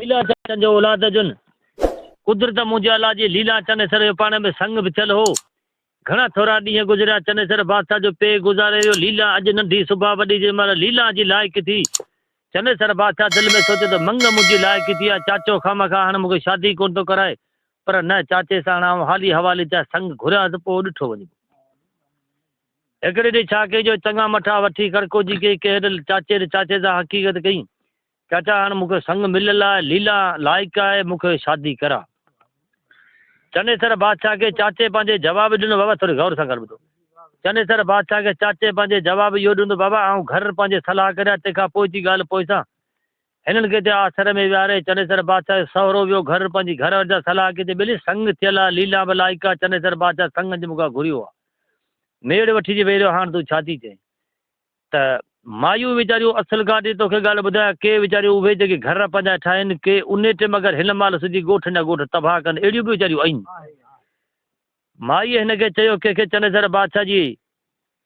लीला चंद जो औलाद जुन कुदरत मुझे अल्लाह जी लीला चनेसर जो पाण में संग बि थियल हो। घणा थोरा ॾींहं गुज़रिया चनेसर बादशाह जो पे गुज़ारे वियो। लीला अॼु नंढी सुबह वॾी जंहिं महिल लीला जी लाइक़ थी, चनेसर बादशाह दिलि में सोचे त मंग मुंहिंजी लाइक़ थी आहे। चाचो खामखा हाणे मूंखे शादी कोन थो कराए, पर न, चाचे सां हाणे हाली हवाले जा संग घुरिया त पोइ ॾिठो वञे। हिकिड़े ॾींहुं छा कई, चङा मठा वठी खड़को जी कई चाचे सां हक़ीक़त कई, चाचा हाणे मूंखे संग मिलियल आहे, लीला लाइक़ आहे, मूंखे शादी करा। चनेसर बादशाह के चाचे पंहिंजे जवाबु ॾिनो, बाबा थोरी गौर सां कर ॿुधो। चनेसर बादशाह के चाचे पंहिंजे जवाबु इहो ॾिनो, बाबा आऊं घर पंहिंजे सलाह करिया, तंहिंखां पोइ जी ॻाल्हि पोइ सां। हिननि खे आसर में विहारे चनेसर बादशाह जो सहुरो वियो घर, पंहिंजी घर जा सलाह कई, ॿिली संग थियल आहे, लीला बि लाइक़ आहे। चनेसर बादशाह संग जे मूंखां घुरियो आहे, मेड़ वठी वेही रहियो, हाणे तूं छा थी चए? त मायूं वीचारियूं असुल गाॾी तोखे ॻाल्हि ॿुधायां, के वीचारियूं उहे जेके घर पंहिंजा ठाहिनि, के उन टाइम अगरि हिन महिल सॼी ॻोठ जा ॻोठ तबाह कनि, अहिड़ियूं बि वीचारियूं आहिनि। माईअ हिनखे चयो, कंहिंखे चनेसर बादशाह जी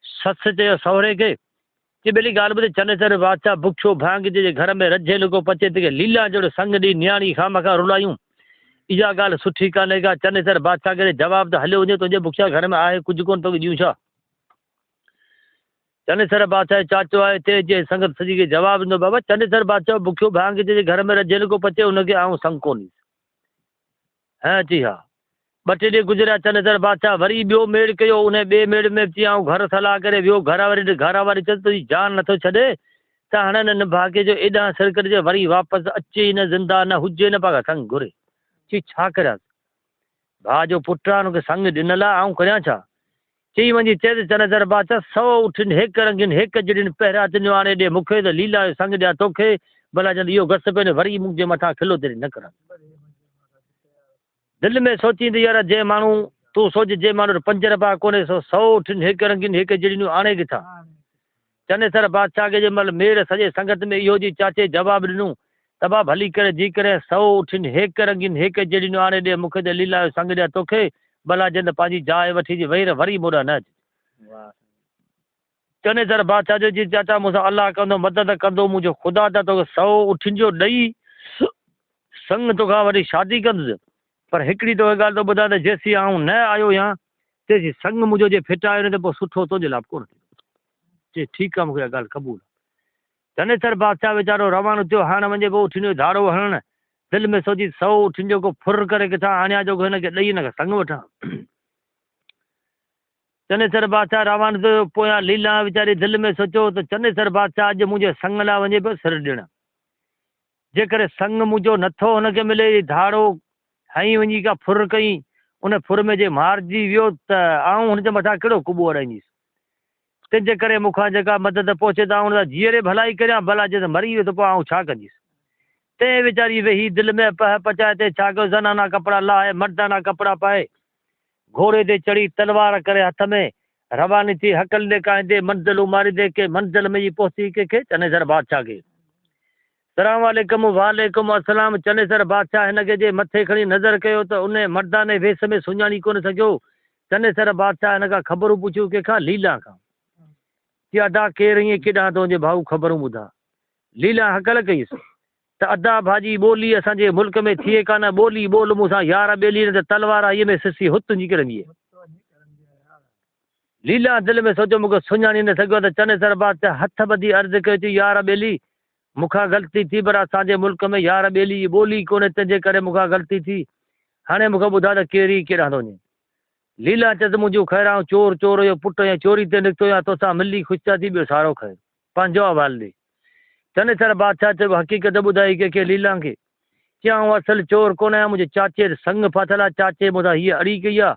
ससु चयो सहुरे खे, कि ॿिली ॻाल्हि ॿुधे, चनेसर बादशाह बुखियो भांग जे घर में रजे लॻो पचे ते लीला जहिड़ो संग ॾी न्याणी खामखा रुलायूं, इहा ॻाल्हि सुठी कान्हे का। चनेसर बादशाह खे जवाबु त हलियो वञे, तुंहिंजे बुखिया घर में आहे कुझु कोन, तोखे ॾियूं छा? चनेसर बादशाह चाचो आहे हिते जे संगत सॼी खे जवाबु ॾिनो, बाबा चनेसर बादशाह बुखियो भांग जे घर में रजे लॻो पचे, हुनखे आऊं संग कोन ॾींदुसि। हा जी हा। ॿ टे ॾींहं गुज़रिया, चनेसर बादशाह वरी ॿियो मेड़ कयो, उन ॿिए मेड़ में अची आऊं घर सलाह करे वियो। घर वारी चए तुंहिंजी जान नथो छॾे त हाणे न भाग्य जो एॾां सिर कटिजे, वरी वापसि अचे ई न, ज़िंदा न हुजे न, पागा संग घुरे। चई छा करियां, भाउ जो पुटु आहे, हुनखे संग ॾिनल आहे, आऊं करियां छा? चई वञी चए चनेसर बादशाह 100 उठिन हिकु रंगिन हिकु जड़िन पहिरियां तुंहिंजो आणे ॾे मूंखे, त लीला जो संग ॾियां तोखे, भला जल्दी इहो घस पे वरी मुंहिंजे मथां खिलो तेरी न कर। दिलि में सोचींदी यार, जंहिं माण्हू तूं सोच, जंहिं माण्हू 5 रुपया कोन्हे, 100 उठिन हिकु रंगिन हिकु जड़ियूं आणे किथां? चनेसर बादशाह खे जंहिं महिल मेड़ सॼे संगत में इहो जी चाचे जवाबु ॾिनो, तबा भली करे जी करे 100 उठिन हिकु रंगिन हिकु जड़ियूं आणे ॾे मूंखे, त लीला जो संग ॾियां तोखे, भला जंहिं पंहिंजी जाइ वठी वेही रह, वरी मोॾा न अच। चनेसर बादशाह जो जी चाचा मूंसां अलाह कंदो, मदद कंदो, मुंहिंजो ख़ुदा त तोखे 100 उठिन जो ॾेई संग तोखां वरी शादी कंदुसि। पर हिकिड़ी तोखे ॻाल्हि थो ॿुधायां त जेसीं आऊं न आयो या तेसीं संग मुंहिंजो जे फिटायो न, त पोइ सुठो तुंहिंजे लाइ कोन थींदो। चई ठीकु आहे, मूंखे इहा ॻाल्हि क़बूल। चनेसर बादशाह वीचारो रवानो थियो, हाणे वञे पोइ उठिन जो धाड़ो हणणु, दिलि में सोची 100 उठिन जो को फुर करे किथां आणिया जो हिनखे ॾेई हिनखे संग वठां। चनेसर बादशाह रवानो थियो, पोयां लीला वीचारी दिलि में सोचियो त चनेसर बादशाह अॼु मुंहिंजे संग लाइ वञे पियो सिर ॾियणु, जेकर संग मुंहिंजो नथो हुनखे मिले, धाड़ो हई वञी का फुर कई, उन फुर में जे मारिजी वियो त आऊं हुनजे मथां कहिड़ो कुॿो अड़ाईंदुसि। तंहिंजे करे मूंखां जेका मदद पहुचे त हुन जीअरे भलाई करियां, भला जे त मरी वियो त पोइ आऊं छा कंदुसि। तंहिं वीचारी वेही दिलि में पचाए ते छा कयो, ज़नाना कपिड़ा लाहे, मर्दाना कपिड़ा पाए, घोड़े ते चढ़ी, तलवार करे हथ में, रवानी थी, हकल ॾेखारींदे, मंज़िल मारींदे के मंज़िल में ई पहुची कंहिंखे, चनेसर बादशाह खे। सलाम वालेकुम, वालेकुम अस्सलाम। चनेसर बादशाह हिनखे जे मथे खणी नज़र कयो त उन मर्दाने वेस में सुञाणी कोन सघियो। चनेसर बादशाह हिन खां ख़बरूं पुछियूं, कंहिंखां? लीला खां। कि अदा केरु ईअं केॾां तुंहिंजे भाऊ ख़बरूं ॿुधा? लीला हकल कईसि त अदा भाॼी ॿोली असांजे मुल्क में थिए कान, ॿोली ॿोल मूंसां यार ॿेली न, त तलवार इहे में सिसी हुत निकिरंदी। लीला दिलि में सोचियो मूंखे सुञाणी न सघियो, त चनेसर बादशाह हथ ॿधी अर्ज़ु कयो, थी यार ॿेली मूंखां ग़लती थी, पर असांजे मुल्क में यार ॿेली ॿोली कोन्हे, तंहिंजे करे मूंखां ग़लती थी, हाणे मूंखे ॿुधा त कहिड़ी केॾां थो वञे। लीला चएसि मुंहिंजो ख़ैर चोर चोर जो पुटु या चोरी ते निकितो या तोसां मिली ख़ुशि थी, ॿियो सारो ख़ैर, पंहिंजो हवालु ॾे। चनेसर बादशाह चयो हक़ीक़त ॿुधाई कंहिंखे? लीला खे। चई आऊं असुलु चोर कोन आहियां, मुंहिंजे चाचे संग फाथल आहे, चाचे मूंसां हीअ अड़ी कई आहे,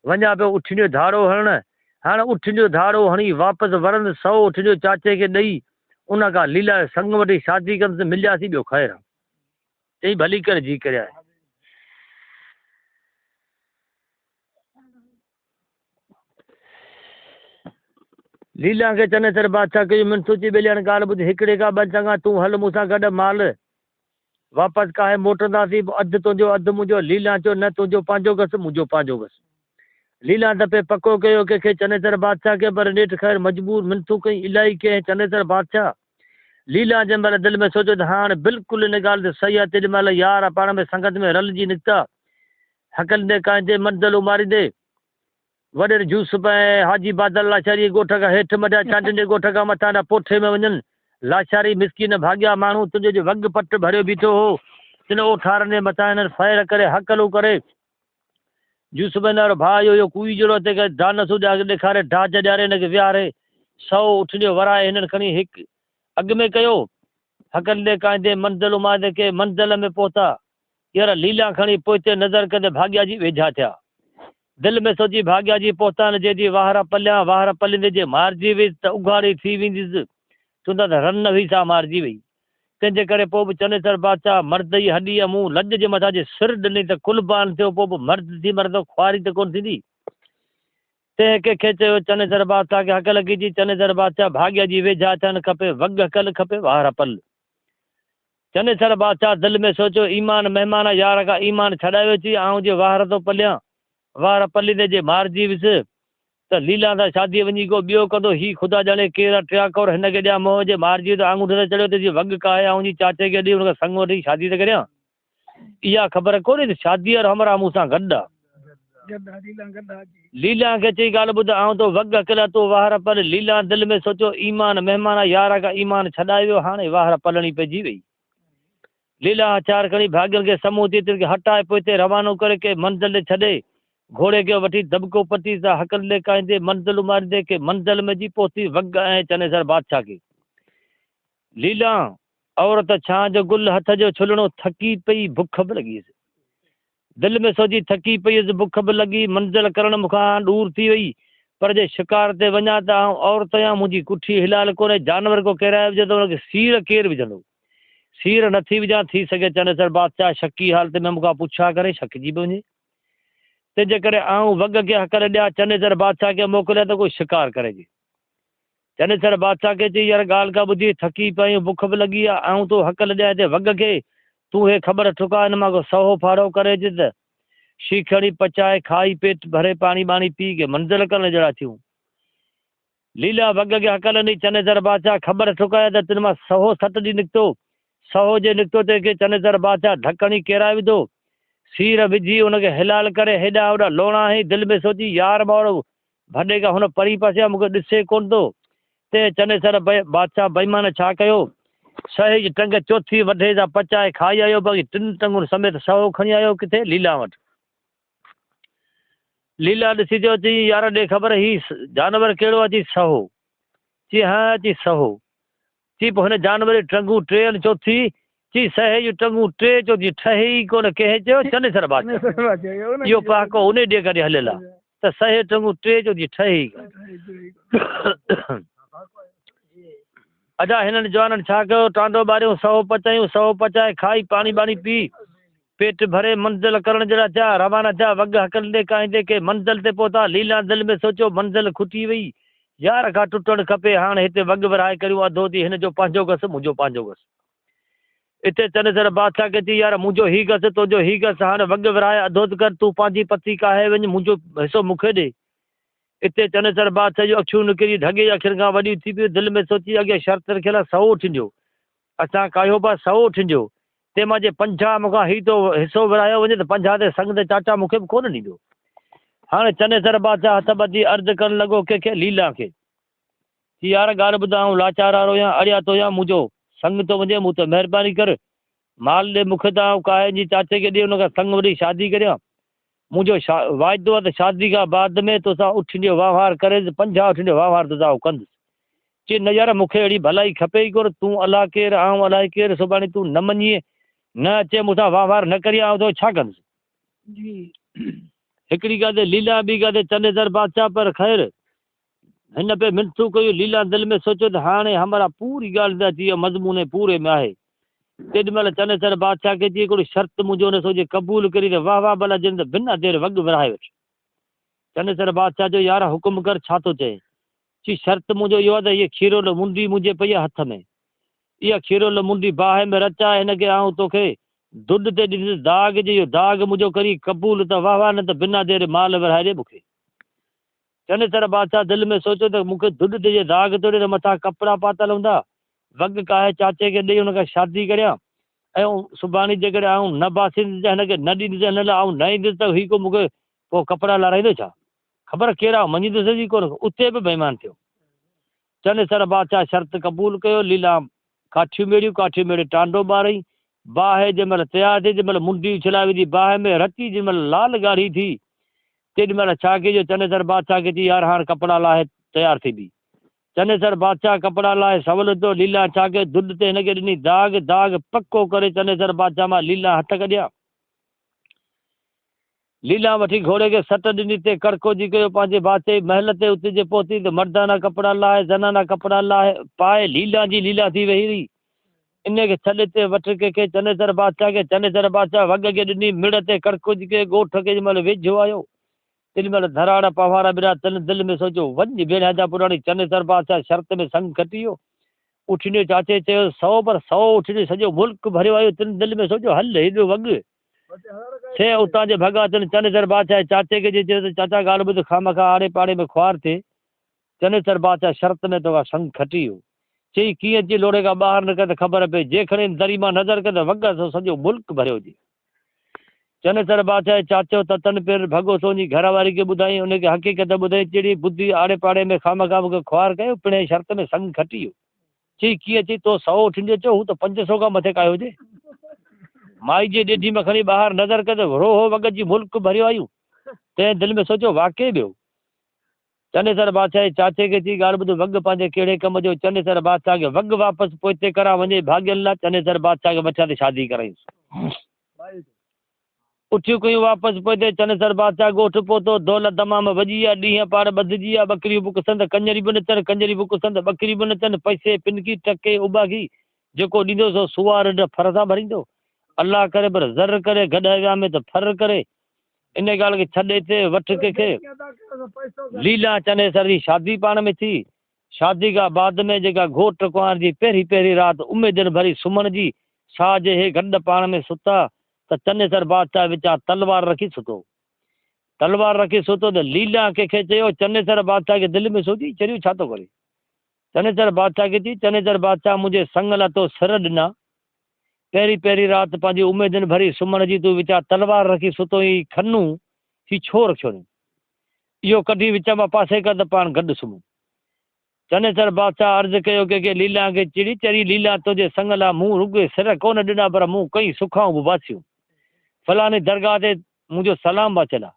वञा पियो उठिन जो धाड़ो हणणु, हाणे उठिन जो धाड़ो हणी वापसि वरंदि 100 उठिन जो चाचे खे ॾेई, उन खां लीला जो संग वठी शादी कंदुसि, मिलियासीं, ॿियो ख़ैर आहे। चई भली करे जी करे आहे। लीला खे चनेसर बादशाह कई मन सोची ॿेली हाणे ॻाल्हि ॿुधी, हिकिड़े खां ॿ चङा, तूं हल मूंसां गॾु माल वापसि काहे मोटंदासीं, अधु तुंहिंजो अधु मुंहिंजो। लीला चयो न, तुंहिंजो पंहिंजो घसि, मुंहिंजो पंहिंजो घसि। लीला दफ़े पको कयो कंहिंखे? चनेसर बादशाह खे, पर नेठि ख़ैर मजबूर मिनतूं कई इलाही कंहिं। चनेसर बादशाह लीला जंहिं महिल दिलि में सोचियो त हाणे बिल्कुलु इन ॻाल्हि ते सही आहे, तेॾी महिल यार पाण में संगत में रलिजी निकिता, हकलंदे कांदे मंज़िल उमारींदे वॾे जूस ऐं हाजी बादल लाचारी ॻोठ खां हेठि मटिया चांडनि जे ॻोठ खां मथां पोठे में वञनि। लाचारी मिसकिन भाॻिया माण्हू तुंहिंजो जो वॻ पट भरियो बीठो हो, तिन ओठारनि जे मथां हिननि फैर करे हकलूं करे जूस वारो भाउ इहो कूई जहिड़ो ते करे दानस ॾेखारे ढाज ॾियारे हिनखे विहारे 100 उठड़ियो वराए हिननि खणी हिकु अॻु में कयो। हकलंदे कांदे मंज़िल उमारंदे के मंज़िल में पहुता, यार लीला खणी पोइते नज़र कंदे भाॻिया जी वेझा थिया। दिलि में सोची भाॻिया जी पहुता न जे वाहर पलिंदे जे मारिजी वई त उघाड़ी थी वेंदसि, चवंदा त रन हुई सा मारिजी वई। तंहिंजे करे पोइ बि चनेसर बादशाह मर्द जी हॾी मुंहुं लॼ जे मथां जे सिर ॾिनई त कुलबान थियो, पोइ बि मर्द थी मर्द ख्वारी त कोन थींदी। तंहिं कंहिंखे चयो चनेसर बादशाह खे हकल कीजी, चनेसर बादशाह भाॻिया जी वेझा थियणु खपे, वॻ हकल खपे, वाहर पल। चनेसर बादशाह दिलि में सोचियो ईमान महिमान यार खां ईमान छॾायो अची आऊं जे वाहर थो पलियां, वाहर पलींदे जे मारिजी वियुसि त लीला सां शादी वञी को ॿियो कंदो, ही ख़ुदा ॼाणे केरु टिया कौर हिनखे ॾियां मोह जे मारिजी त आङूठे ते चढ़ियो त वॻ काए आऊं जी चाचे खे ॾेई हुनखे संग वठी शादी त करियां। इहा ख़बर कोन्हे त शादी वारो हमरा मूं सां गॾु आहे। लीला खे चई ॻाल्हि ॿुध, आऊं तो वॻ हकला तो वाहर पल। लीला दिलि में सोचियो ईमान महिमान यार खां ईमान छॾाए वियो, हाणे वाहर पलणी पइजी वई। लीला हथियार खणी भाॻियल खे समूह थी तिन खे हटाए पोइ हिते रवानो करे के मंज़िल ते छॾे घोड़े खे वठी दबको पटी सां हकलंदे काईंदे मंज़िल उमारींदे के मंज़िल में जी पहुती वॻ ऐं चनेसर बादशाह खे। लीला औरत छां जो गुल हथ जो छुलणो, थकी पई, बुख बि लॻी हुअसि। दिलि में सोची थकी पई हुअसि, बुख बि लॻी, मंज़िल करण मूंखां दूर थी वई, पर जे शिकार ते वञा त आउं औरत या मुंहिंजी कुठी हिलाल कोन्हे, जानवर को किराए विझे त हुनखे सीर केरु विझंदो, सीर नथी विझां, थी सघे चनेसर बादशाह शकी हालत में मूंखां पुछा करे शकिजी बि वञे। तंहिंजे करे आऊं वॻ खे हकल ॾियां, चनेसर बादशाह खे मोकिलिया त कोई शिकार करे। चनेसर बादशाह खे चई यार ॻाल्हि का ॿुधी, थकी पयूं, बुख बि लॻी आहे, आऊं तो हकल ॾियां हिते वॻ खे, तूं हे ख़बर ठुका हिन मां को सहो फाड़ो करे अच त शीखड़ी पचाए खाई पेट भरे पाणी बाणी पी के मंज़िल करण जहिड़ा थियूं। लीला वॻ खे हकल ॾिनी, चनेसर बादशाह ख़बर ठुकाए त तिन मां सहो सट ॾी निकितो, सहो जे निकितो तंहिंखे चनेसर बादशाह ढकणी केराए विधो, सीर विझी हुनखे हिलाल करे हेॾा होॾा लोणा हई। दिलि में सोची यार माण्हू भॾे खां हुन परी पासे मूंखे ॾिसे कोन थो। ते चनेसर बादशाह बेईमान छा कयो, सहे जी टंग चोथी वढे सां पचाए खाई आयो, बाक़ी 3 टंगुनि समेत सहो खणी आयो किथे लीला वटि। लीला ॾिसी चयो चई यार ॾे ख़बर ही जानवर कहिड़ो आहे, चई सहो। चई हा, चई सहो। चई पोइ हिन जानवर जी टंगूं 3 आहिनि, चोथी चई सहे जूं टंगूं 3, चोथी ठहे ई कोन। कंहिं चयो चनेसर बादशाह, इहो पहाको उन ॾे करे हलियल आहे त सहे टंगूं 3, चोथी ठहे ई कोन। अच्छा हिननि जवाननि छा कयो, टांडो ॿारियूं, सहो पचायूं, सहो पचाए खाई पाणी बाणी पी पेट भरे मंज़िल करण जहिड़ा थिया, रवाना थिया। वॻ हकलंदे काईंदे के मंज़िल ते पहुता। लीला दिलि में सोचियो मंज़िल खुटी वई, यार खां टुटणु खपे, हाणे हिते वॻ विराए करियूं अधो थी, हिन जो पंहिंजो घसि, मुंहिंजो पंहिंजो घसि। हिते चनेसर बादशाह खे चई यार मुंहिंजो ही घसि, तुंहिंजो ही घसि, हाणे वॻ विराए अधो कर, तूं पंहिंजी पती काहे वञ, मुंहिंजो हिसो मूंखे ॾे। हिते चनेसर बादशाह जूं अखियूं निकिरी ढगे अखियुनि खां वॾी थी पियूं। दिलि में सोची अॻे शर्त रखियल आहे सहो ठिंजो, असां कयो पिया सहो ठिंजो, तंहिं मां जे 50 मूंखां ही तो हिसो विरायो वञे त 50 ते संग ते चाचा मूंखे बि कोन ॾींदो। हाणे चनेसर बादशाह हथ ॿधी अर्ज़ु करणु लॻो कंहिंखे, लीला खे, की यार ॻाल्हि ॿुधां, लाचार वारो या अड़िया तो या मुंहिंजो संग थो वञे, मूं त महिरबानी कर माल ॾे मूंखे, त काहे जी चाचे खे ॾे हुनखां संग वठी शादी करियां। मुंहिंजो वाइदो आहे त शादी खां बाद में तोसां उठंडियो वहिंवार करे 50 उठंडियो वहिंवार तोसां कंदुसि। चई न यार मूंखे अहिड़ी भलाई खपे ई कोन, तूं अलाह केरु आऊं अलाए केरु, सुभाणे तूं न मञीअ न अचे मूंसां वहिंवार न करी आऊं तो छा कंदुसि। हिकिड़ी ॻाल्हि ते लीला, ॿी ॻाल्हि ते चनेसर बादशाह, पर ख़ैर हिन पे मिनतूं कयूं। लीला दिलि में सोचियो त हाणे हमारा पूरी ॻाल्हि त अची मज़मून पूरे में आहे। तेॾी महिल चनेसर बादशाह खे चई हिकिड़ी शर्त मुंहिंजो न सोचे क़बूल करी त वाह वाह भला जिन त बिना देरि वॻ विराए वठि। चनेसर बादशाह जो यार हुकुम कर, छा थो चए। चई शर्त मुंहिंजो इहो आहे त इहा खीरोल मुंडी मुंहिंजे पई आहे हथ में, इहा खीरोल मुंडी बाहि में रचाए हिनखे आऊं तोखे दुध ते ॾिस, दाग जे इहो दाग मुंहिंजो करी क़बूल त वाह वाह, न त बिना देरि माल विराए ॾे मूंखे। चनेसर बादशाह दिलि में सोचियो त मूंखे दुध ते दाग तोड़े त मथां कपिड़ा पातल हूंदा, वग काहे चाचे खे ॾेई हुनखे शादी करियां ऐं सुभाणे जेकॾहिं आऊं न बासींदुसि हिनखे न ॾींदुसि हिन लाइ आऊं न ईंदुसि त हीउ को मूंखे पोइ कपिड़ा लाराईंदो छा? ख़बर कहिड़ा मञींदुसि जी कोन। उते बि बेईमान थियो। चनेसर बादशाह शर्त क़बूल कयो। लीला काठियूं मेड़ियूं टांडो ॿारई। बाहि जंहिं महिल तयारु थी, जंहिं महिल मुंडी उछलाए विधी बाहि में रची, जंहिं महिल लाल ॻाढ़ी थी, तेॾी महिल छा कजे? चनेसर बादशाह खे चई यार हाणे कपिड़ा लाहे तयारु थी बि। चनेसर बादशाह कपिड़ा लाहे सवल थो। लीला छा कयो? दुध ते हिनखे ॾिनी दाग। दाग पको करे चनेसर बादशाह मां लीला हथ कढिया। लीला वठी घोड़े खे सट ॾिनी ते कड़कोजी कयो पंहिंजे बादशाह जी महल ते। उते जे पहुती त मर्दाना कपिड़ा लाहे, ज़नाना कपिड़ा लाहे पाए लीला जी लीला थी वेही रही। इन खे छॾे ते वठी कंहिंखे चनेसर बादशाह खे। चनेसर बादशाह वॻ खे ॾिनी मिड़ ते कड़कोजी के ॻोठ खे जंहिं महिल वेझो आयो तेॾी महिल धराड़ पवार बिरा तन दिलि में सोचियो वञ भेण जा पुराणी। चनेसर बादशाह शर्त में संग खटी वियो। उठिने चाचे चयो 100 पर 100 उठिने सॼो मुल्क भरियो आयो। तिन दिलि में सोचियो हल हेॾो वॻ छे उतां जे भॻा अचनि। चनेसर बादशाह चाचे खे चयो त चाचा ॻाल्हि ॿुध खामखा आड़े पाड़े में ख्वार थिए। चनेसर बादशाह शर्त में तो संग खटी वियो। चई कीअं अची लोड़े खां ॿाहिरि निकिरे त ख़बर पए। जेकॾहिं दरी मां नज़र कयो त वॻ तो सॼो मुल्क भरियो हुजे। चनेसर बादशाह चाचो ततन पियर भॻो सोनी घरवारी खे ॿुधाई। उनखे हक़ीक़त ॿुधाई। जहिड़ी बुद्धि आड़े पाड़े में खामखा मूंखे ख्वार कयो पिणे शर्त में संग खटी वियो। चई कीअं अची तो 100 उठिंदो चयो हू त 500 खां मथे कायो हुजे। माई जे ॾेढी में खणी ॿाहिरि नज़र कयो त रोह वॻ जी मुल्क भरियो आयूं। तंहिं दिलि में सोचियो वाक़ई ॿियो। चनेसर बादशाह जे चाचे खे चई ॻाल्हि ॿुध वॻ पंहिंजे कहिड़े कम जो? चनेसर बादशाह खे वॻ वापसि पोइ हिते करा वञे भाॻियल लाइ। चनेसर बादशाह खे बचा ते शादी कराईंसि। उठियूं कयूं वापसि पोइ हिते चनेसर बादशाह ॻोठ पहुतो। दौलत तमामु वॼी आहे। ॾींहं पार ॿधिजी आहे। ॿकरियूं बि कुसंद, कंजरी बि नचनि, कंजरी बि कुसंद, ॿकरियूं बि नचनि। पैसे पिनकी टके उॿागी जेको ॾींदो सो सुवार फर सां भरींदो। अलाह करे पर ज़र करे गॾ विया में त फर करे। इन ॻाल्हि खे छॾे ते वठ कंहिंखे। लीला चनेसर जी शादी पाण में थी। शादी खां बाद में जेका घोट कुंवार जी पहिरीं राति उमेदनि भरी सुम्हण जी साह जे हे गॾु पाण में सुता त चनेसर बादशाह विचां तलवार रखी सुतो। तलवार रखी सुतो त लीला कंहिंखे चयो। चनेसर बादशाह खे दिलि में सोची चरियूं छा थो करे? चनेसर बादशाह खे चई चनेसर बादशाह मुंहिंजे संग लाइ तो सिर ॾिना। पहिरीं राति पंहिंजी उमेदनि भरी सुम्हण जी तूं विचां तलवार रखी सुतो। ई खनू ही छो रखियो अथई? इहो कढी विच मां पासे कर त पाण गॾु सुम्हूं। चनेसर बादशाह अर्ज़ु कयो कंहिंखे लीला खे चिड़ी चरी लीला तुंहिंजे संग लाइ मूं रुॻे सिर कोन ॾिना पर मूं कई सुखाऊं बि बासियूं। फलाणी दरगाह ते मुंहिंजो सलाम बाचियल आहे।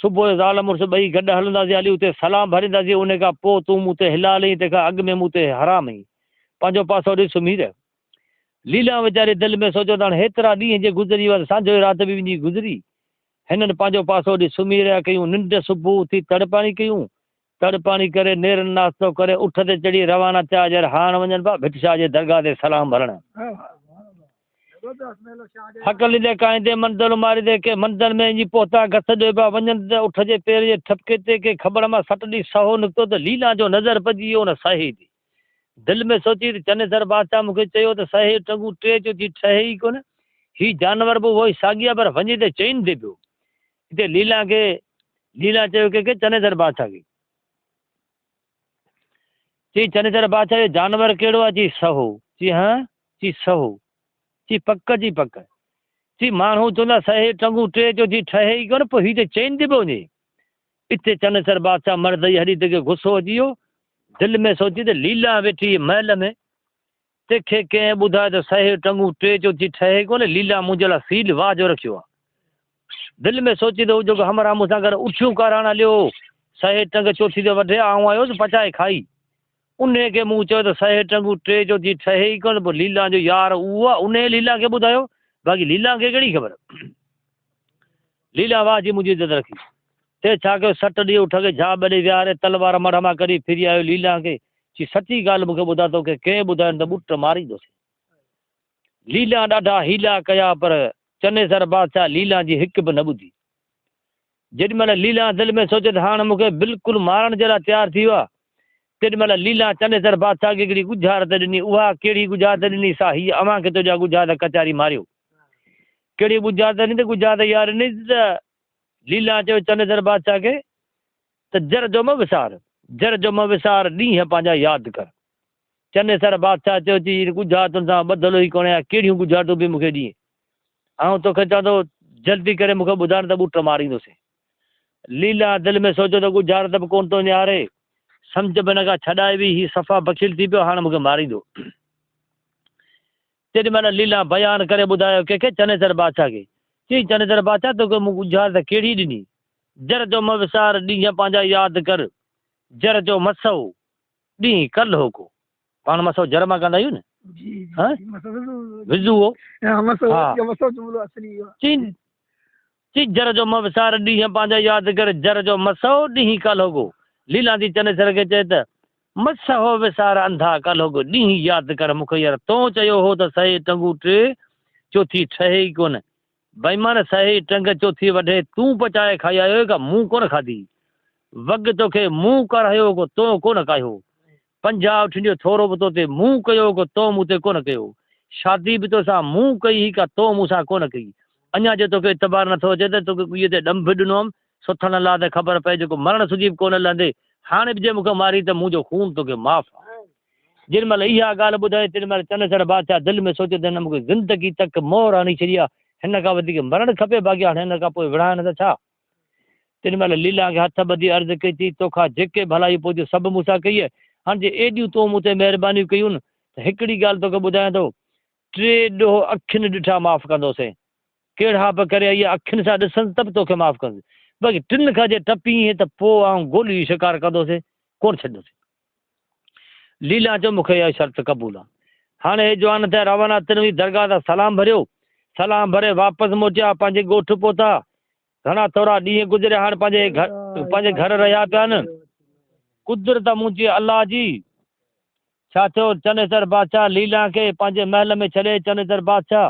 सुबुह जो ज़ाल मुड़ुसु ॿई गॾु हलंदासीं। हली उते सलाम भरींदासीं। उन खां पोइ तूं मूं ते हिला लही तंहिंखां अॻु में मूं ते हराम आई। पंहिंजो पासो ॾिस सुम्ही रह। लीला वीचारी दिलि में सोचियो त हाणे हेतिरा ॾींहं जे गुज़री विया सांझो राति बि मुंहिंजी गुज़री। हिननि पंहिंजो पासो ॾिस सुम्ही रहिया कयूं। निंड सुबुह उथी तड़पाणी कयूं। तड़पाणी करे नेरनि नाश्तो करे उठ ते चढ़ी रवाना थिया। जर हाण वञनि पिया भिटशाह जे दरगाह ते सलाम भरण। हक़ लिदे काईंदे मंदरु मारी दे के मंदर में जी पहुता घस ॾे पिया वञनि त उठ जे पेर जे ठपके ते के ख़बर मां सट ॾी सहो निकितो त लीला जो नज़र पइजी वियो न सहे ते। दिलि में सोची त चनेसर बादशाह मूंखे चयो त सहे टंगू टे चो थी ठहे ई कोन। हीउ जानवर बि उहो ई साॻी आहे पर वञे त चइनि ते पियो। हिते लीला चयो कंहिंखे? चनेसर बादशाह खे। चई चनेसर बादशाह जो जानवर कहिड़ो आहे? चई सहो। चई हा? चई सहो। चई पक? जी पक। चई माण्हू चवंदा सहे टंगू टे चो थी ठहे ई कोन पोइ हीउ त चइनि ते पियो वञे। हिते चनेसर बादशाह मर्द जी हॾी ते गुस्सो अची वियो। दिलि में सोची त लीला वेठी महल में तंहिंखे कंहिं ॿुधायो त सहे टंगू टे चो थी ठहे कोन। लीला मुंहिंजे लाइ सील वाह जो रखियो आहे। दिलि में सोची त हू जेको हमरा मूंसां गॾु उठियूं कारणु हलियो सहे टंग चोथी ते वठे आऊं आयुसि पचाए खाई। उन खे मूं चयो त सहे टंगू टे चो थी ठहे ई कोन। पोइ लीला जो यार उहो आहे। उन लीला खे ॿुधायो। बाक़ी लीला खे कहिड़ी ख़बर? लीला वाह जी मुंहिंजी इज़त रखी। ते छा कयो? सट ॾींहं उठ खे झा ॿॾे विहारे तलवार मड़ मां कढी फिरी आयो लीला खे। चई सची ॻाल्हि मूंखे ॿुधा तोखे कंहिं ॿुधायो त ॿुट मारींदुसि। लीला ॾाढा हीला कया पर चनेसर बादशाह लीला जी हिकु बि न ॿुधी। जेॾीमहिल लीला दिलि में सोचे त हाणे मूंखे बिल्कुलु मारण जे लाइ तयारु थी वियो आहे तेॾीमहिल लीला चनेसर बादशाह खे हिकिड़ी गुज़ारत ॾिनी। उहा कहिड़ी गुज़ारत ॾिनी? सा हीअ अव्हां खे तुंहिंजा गुज़ारत कचारी मारियो। कहिड़ी गुज़ारत ॾिनी? त गुज़ारत यार ॾिनी त लीला चयो चनेसर बादशाह खे त जर जो म विसार ॾींहं पंहिंजा यादि कर। चनेसर बादशाह चयो चई गुजरात सां ॿधल ई कोन्हे कहिड़ियूं गुजरातूं बि मूंखे ॾींहुं ऐं तोखे चवां थो जल्दी करे मूंखे ॿुधाइण त ॿूट मारींदोसीं। लीला दिलि में सोचियो त गुजरात बि कोन थो निहारे सम्झ में हिन खां छॾाए बि हीउ सफ़ा बखील थी पियो हाणे मूंखे मारींदो। तेॾी महिल लीला बयानु करे ॿुधायो कंहिंखे चनेसर बादशाह खे चई चनेसर बादशाह तोखे मूं गुजरात कहिड़ी ॾिनी जर जो म विसार ॾींहं पंहिंजा यादि कर जर जो मसो ॾींहुं कल्ह हो को पाण मसो जर मां कंदा आहियूं न विज़ू हो चई जर जो म विसार ॾींहं पंहिंजा यादि कर जर जो मसो ॾींहुं कल्ह हो को लीला थी चनेसर खे चए त मस हो विसार अंधा कल्ह हो को ॾींहुं यादि कर मूंखे यार तो चयो हो त सहे टंगू टे चोथी ठहे ई कोन बेईमान सहे टंग चोथी वढे तूं पचाए खाई आयो का मूं कोन खाधी वॻ तोखे मूं करायो को तो कोन कायो पंजाब ठिंडियो थोरो बि तोते मूं कयो को तो मूं ते कोन कयो शादी बि तोसां मूं कई का तो मूंसां कोन कई अञा जे तोखे इतबार नथो अचे त तोखे कुईअ ते ॾंभ ॾिनो हुअमि सुथण लाइ त ख़बर पए जेको मरण सुजी बि कोन लहंदे हाणे बि जे मूंखे मारी त मुंहिंजो खून तोखे माफ़ आहे। जेॾी महिल इहा ॻाल्हि ॿुधाए तेॾी महिल चनेसर बादशाह दिलि में सोचियो त हिन मूंखे ज़िंदगी तक मोहर हणी छॾी आहे हिन खां वधीक मरणु खपे बाक़ी हाणे हिन खां पोइ विढ़ाइण त छा। तेॾी महिल लीला खे हथ ॿधी अर्ज़ु कई थी तोखां जेके भलाई पोइ सभु मूंसां कई आहे हाणे जे एॾियूं तो मूं ते महिरबानियूं कयूं न त हिकिड़ी ॻाल्हि तोखे ॿुधायां थो टे ॾोह अखियुनि ॾिठा माफ़ु कंदोसीं कहिड़ा बि करे इहा अखियुनि सां ॾिसनि त बि तोखे माफ़ु कंदुसि बाक़ी टिनि खां जे टपीं त पोइ आउं गोली शिकार कंदोसीं कोन छॾंदोसीं। लीला चयो मूंखे इहा शर्त क़बूल आहे। हाणे हे जवान थिया रवाना तिनवी दरगाह तां सलाम भरियो सलाम भरे वापसि मोटिया पंहिंजे ॻोठु पहुता घणा थोरा ॾींहं गुज़रिया हाणे पंहिंजे घर रहिया पिया आहिनि कुदरत मुंहिंजी अलाह जी छा थियो चनेसर बादशाह लीला खे पंहिंजे महल में छॾे चनेसर बादशाह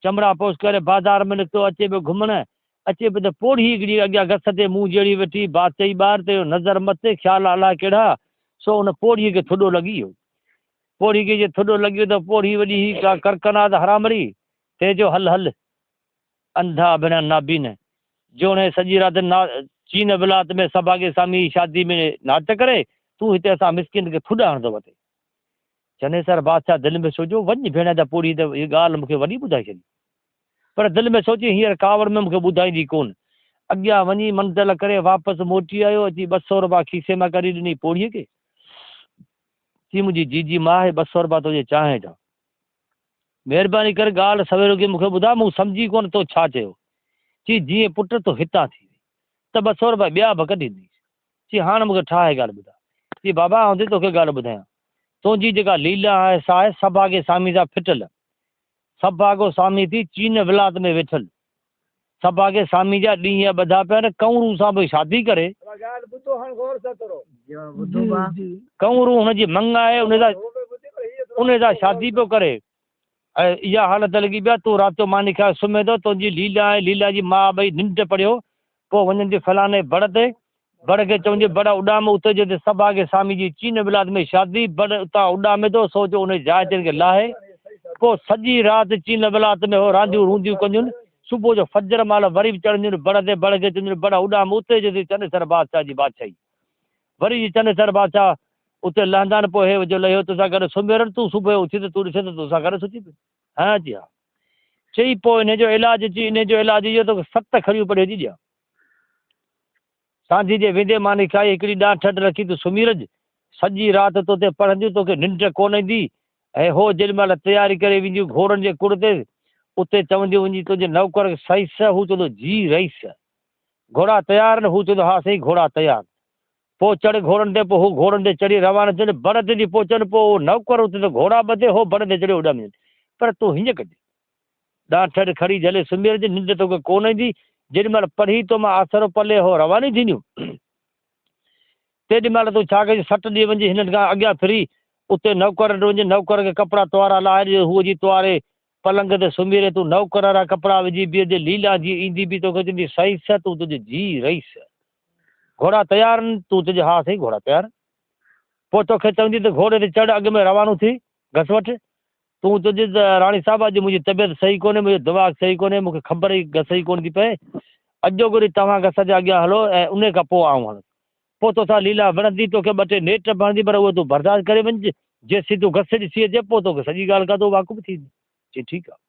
चमड़ा पोस करे बाज़ार में निकितो अचे पियो घुमण अचे पियो त पोड़ी हिकिड़ी अॻियां घस ते मुंहुं जहिड़ी वेठी बादशाही ॿार ते नज़र मथे ख़्याल अलाह कहिड़ा सो उन पोड़ीअ खे थुॾो लॻी वियो पोड़ी खे जे थुॾो लॻी वियो त पोड़ी वॾी का करकनाद हरामरी ते जो हल हल अंधा बिना नाबीन जोणे सॼी राति चीन विलात में सभागे सामी शादी में नाच करे तूं हिते असां मिसकिन खे थुॾा हणंदो वठे। चनेसर बादशाह दिलि में सोचियो वञ भेण त पोड़ी त हीअ ॻाल्हि मूंखे वॾी ॿुधाए छॾी पर दिलि में सोची हींअर कावड़ में मूंखे ॿुधाईंदी कोन अॻियां वञी मंज़िल करे वापसि मोटी आयो अची 200 रुपया खीसे मां कढी ॾिनी पोड़ीअ खे चई मुंहिंजी जीजी मां आहे 200 रुपया तुंहिंजे चांहि जा महिरबानी करे ॻाल्हि सवेरो की मूंखे ॿुधा मूं सम्झी कोन तो छा चयो चई जीअं पुट तो हितां थी त 200 रुपया ॿिया बि कढी ॾिनी चई हाणे मूंखे ठाहे ॻाल्हि ॿुधा चई बाबा आउं तोखे ॻाल्हि ॿुधायां तुंहिंजी जेका लीला आहे सा आहे सभागे सामी सां फिटल सभागो सामी थी चीन विलात में वेठल सभागे सामी जा ॾींहं ॿधा पिया आहिनि कंवरू सां बि शादी करे कंवरू हुनजी मंग आहे उन सां शादी पियो करे ऐं इहा हालत लॻी पिया तूं राति जो मानी खाए सुम्हे थो तुंहिंजी लीला आहे लीला जी माउ ॿई निंड पढ़ियो पोइ वञनि थी फलाणे बड़ ते बड़ खे चवंदी बड़ उॾाम उते जे सभागे सामी जी चीन विलात में शादी बड़ उतां उॾामे थो सोचो उन जाइ ते खे लाहे पोइ सॼी राति चीन विलात में हो रांदियूं रूंदियूं कंदियूं सुबुह जो फजर महिल वरी बि चढ़ंदियूं बड़ ते बड़ खे चवंदियूं बड़ उॾाम उते जे चनेसर बादशाह जी बादशाही वरी चनेसर बादशाह उते लहंदा आहिनि पोइ हे जो लहियो तोसां गॾु सुम्हियो रह तूं सुबुह जो उथी त तूं ॾिसे त तोसां गॾु सुठी पई हा जी हा चई पोइ इन जो इलाजु चई इन जो इलाजु इहो तोखे 7 खड़ियूं पढ़े थी ॾियां सांझी जे वेंदे मानी खाई हिकिड़ी ॾांठ रखी तूं सुम्ही रह सॼी राति तोते पढ़ंदियूं तोखे निंड कोन ईंदी ऐं हो जेॾी महिल तयारी करे वेंदियूं घोड़नि जे कुड़ ते उते चवंदियूं वञी तुंहिंजे नौकर खे सही हू चवंदो जी रहीस घोड़ा तयारु न हू चवंदो हा साईं घोड़ा तयारु पोइ चढ़ घोड़नि ते पोइ हू घोड़नि ते चढ़ी रवाना थियनि बड़ ते थी पहुचनि पोइ नौकर उते त घोड़ा ॿधे हो बड़ ते चढ़ी उॾामनि पर तूं हीअं कजे ॾांठ खड़ी झले सुम्ही रहिजी निंड तोखे कोन ईंदी जेॾी महिल पढ़ी तो मां आसरो पले हो रवानी थींदियूं तेॾी महिल तूं छा कजे 7 ॾींहं वञी हिननि खां अॻियां फिरी उते नौकर वटि वञी नौकर खे कपिड़ा तुआरा लाहे ॾिए हूअ जी तुआरे पलंग ते सुम्ही रहे तूं नौकर वारा कपिड़ा विझी बीहजे लीला जी ईंदी बि तोखे चवंदी सही स तूं तुंहिंजी जी रहीस घोड़ा तयारु आहिनि तूं तुंहिंजे हा साईं घोड़ा तयारु पोइ तोखे चवंदी त घोड़े ते चढ़ अॻु में रवानो थी घस वठि तूं तुंहिंजी त राणी साहिबु अॼु मुंहिंजी तबियत सही कोन्हे मुंहिंजो दिमाग़ सही कोन्हे मूंखे ख़बर ई घस ई कोन थी पए अॼो घड़ी तव्हां घस जे अॻियां हलो ऐं उन खां पोइ आऊं हल पोइ तोसां लीला वणंदी तोखे 2 टे नेट भरंदी पर उहो तूं बर्दाश्त करे वञिजे जेसी तूं घस ॾिसी अचे पोइ तोखे सॼी ॻाल्हि का तो वाक़ुफ़ु थी। चई ठीकु आहे।